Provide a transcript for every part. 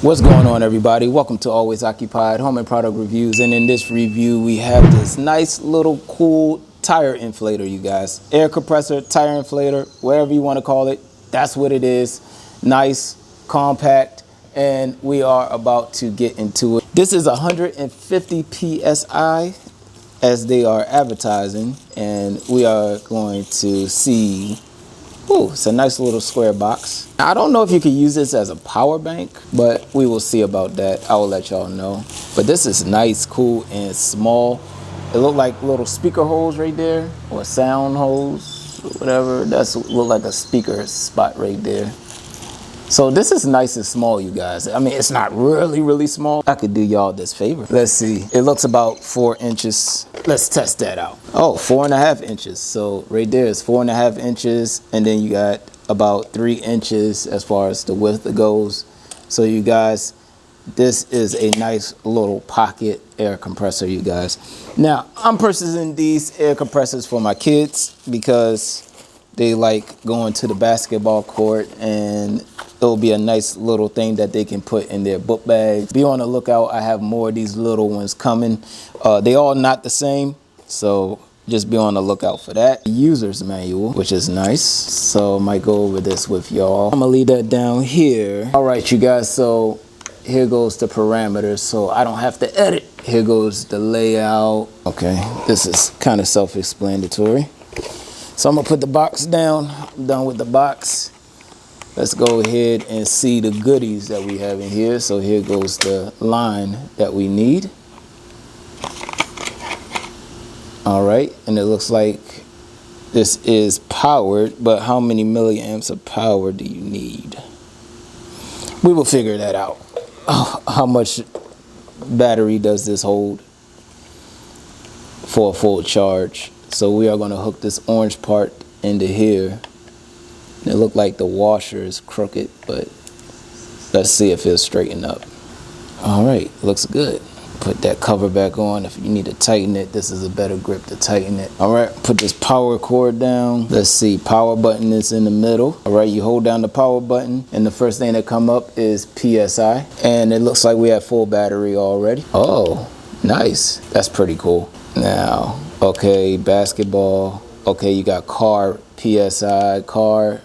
What's going on, everybody? Welcome to Always Occupied Home and Product Reviews. And in this review, we have this nice little cool tire inflator, you guys. Air compressor, tire inflator, whatever you want to call it. That's what it is. Nice, compact, and we are about to get into it. This is 150 PSI as they are advertising, and we are going to see. Ooh, it's a nice little square box. I don't know if you could use this as a power bank, but we will see about that. I will let y'all know. But this is nice, cool, and small. It look like little speaker holes right there, or sound holes, whatever. That's look like a speaker spot right there. So this is nice and small, you guys. I mean, it's not really small. I could do y'all this favor. Let's see. It looks about 4 inches. Let's test that out. Oh, 4.5 inches. So right there is 4.5 inches. And then you got about 3 inches as far as the width goes. So you guys, this is a nice little pocket air compressor, you guys. Now, I'm purchasing these air compressors for my kids because they like going to the basketball court, and it'll be a nice little thing that they can put in their book bags. Be on the lookout. I have more of these little ones coming. They all not the same, so just be on the lookout for that. User's manual, which is nice. So I might go over this with y'all. I'm gonna leave that down here. All right, you guys, so here goes the parameters, so I don't have to edit. Here goes the layout. Okay, this is kind of self-explanatory. So I'm gonna put the box down. I'm done with the box. Let's go ahead and see the goodies that we have in here. So here goes the line that we need. All right, and it looks like this is powered, but how many milliamps of power do you need? We will figure that out. How much battery does this hold for a full charge? So we are going to hook this orange part into here. It looked like the washer is crooked, but let's see if it'll straighten up. All right, looks good. Put that cover back on. If you need to tighten it, this is a better grip to tighten it. All right, put this power cord down. Let's see, power button is in the middle. All right, you hold down the power button, and the first thing that come up is PSI. And it looks like we have full battery already. Oh, nice. That's pretty cool. Now, okay, basketball. Okay, you got car, PSI, car,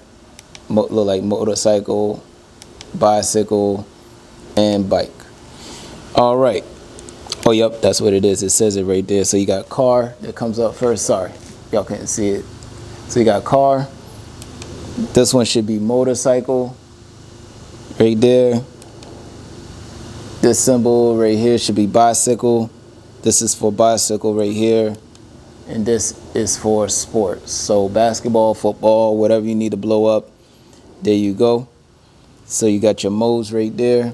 look like motorcycle, bicycle, and bike. All right. Oh, yep, that's what it is. It says it right there. So you got car that comes up first. Sorry, y'all can't see it. So you got car. This one should be motorcycle right there. This symbol right here should be bicycle. This is for bicycle right here. And this is for sports. So basketball, football, whatever you need to blow up, there you go. So you got your modes right there.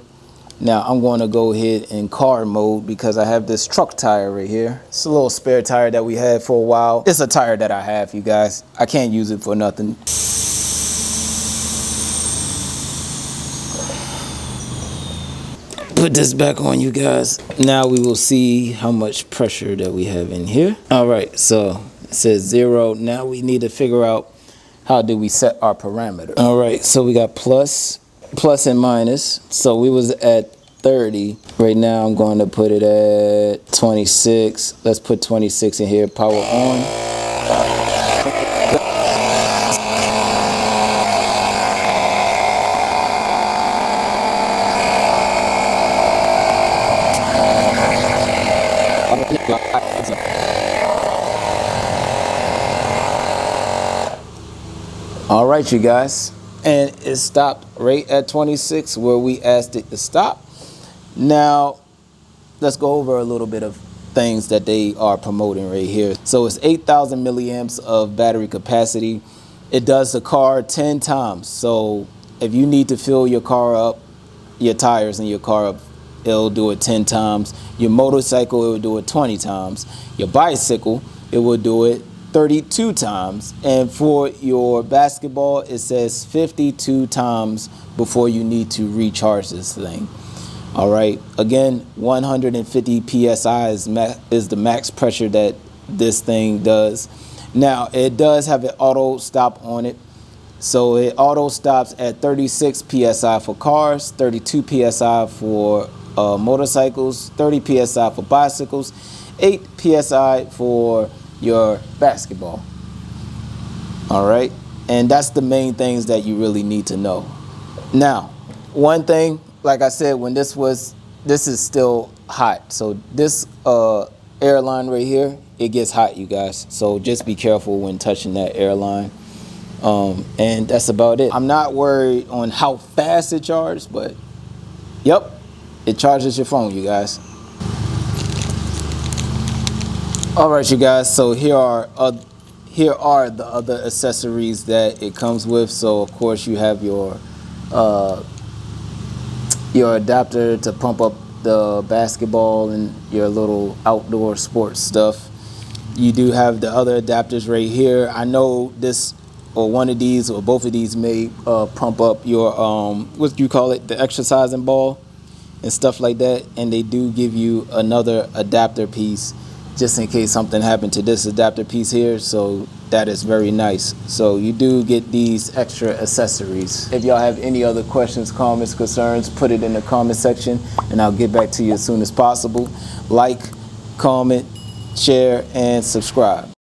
Now I'm going to go ahead in car mode because I have this truck tire right here. It's a little spare tire that we had for a while. It's a tire that I have, you guys. I can't use it for nothing. Put this back on, you guys. Now we will see how much pressure that we have in here. All right, so it says 0. Now we need to figure out how do we set our parameter. All right, so we got plus and minus. So we was at 30. Right now I'm going to put it at 26. Let's put 26 in here. Power on. All right, you guys, and it stopped right at 26 where we asked it to stop. Now let's go over a little bit of things that they are promoting right here. So it's 8,000 milliamps of battery capacity. It does the car 10 times. So if you need to fill your car up, your tires in your car up, it'll do it 10 times. Your motorcycle, it will do it 20 times. Your bicycle, it will do it 32 times. And for your basketball, it says 52 times before you need to recharge this thing. All right, again, 150 PSI is the max pressure that this thing does. Now, it does have an auto stop on it. So it auto stops at 36 psi for cars, 32 psi for motorcycles, 30 psi for bicycles, 8 psi for your basketball. All right, and that's the main things that you really need to know. Now, one thing, like I said, when this is still hot. So this airline right here, it gets hot, you guys. So just be careful when touching that airline. And that's about it. I'm not worried on how fast it charges, but yep, it charges your phone, you guys. All right, you guys, so here are the other accessories that it comes with. So of course you have your adapter to pump up the basketball and your little outdoor sports stuff. You do have the other adapters right here. I know this or one of these or both of these may pump up your what do you call it, the exercising ball and stuff like that, and they do give you another adapter piece just in case something happened to this adapter piece here. So that is very nice. So you do get these extra accessories. If y'all have any other questions, comments, concerns, put it in the comment section and I'll get back to you as soon as possible. Like, comment, share, and subscribe.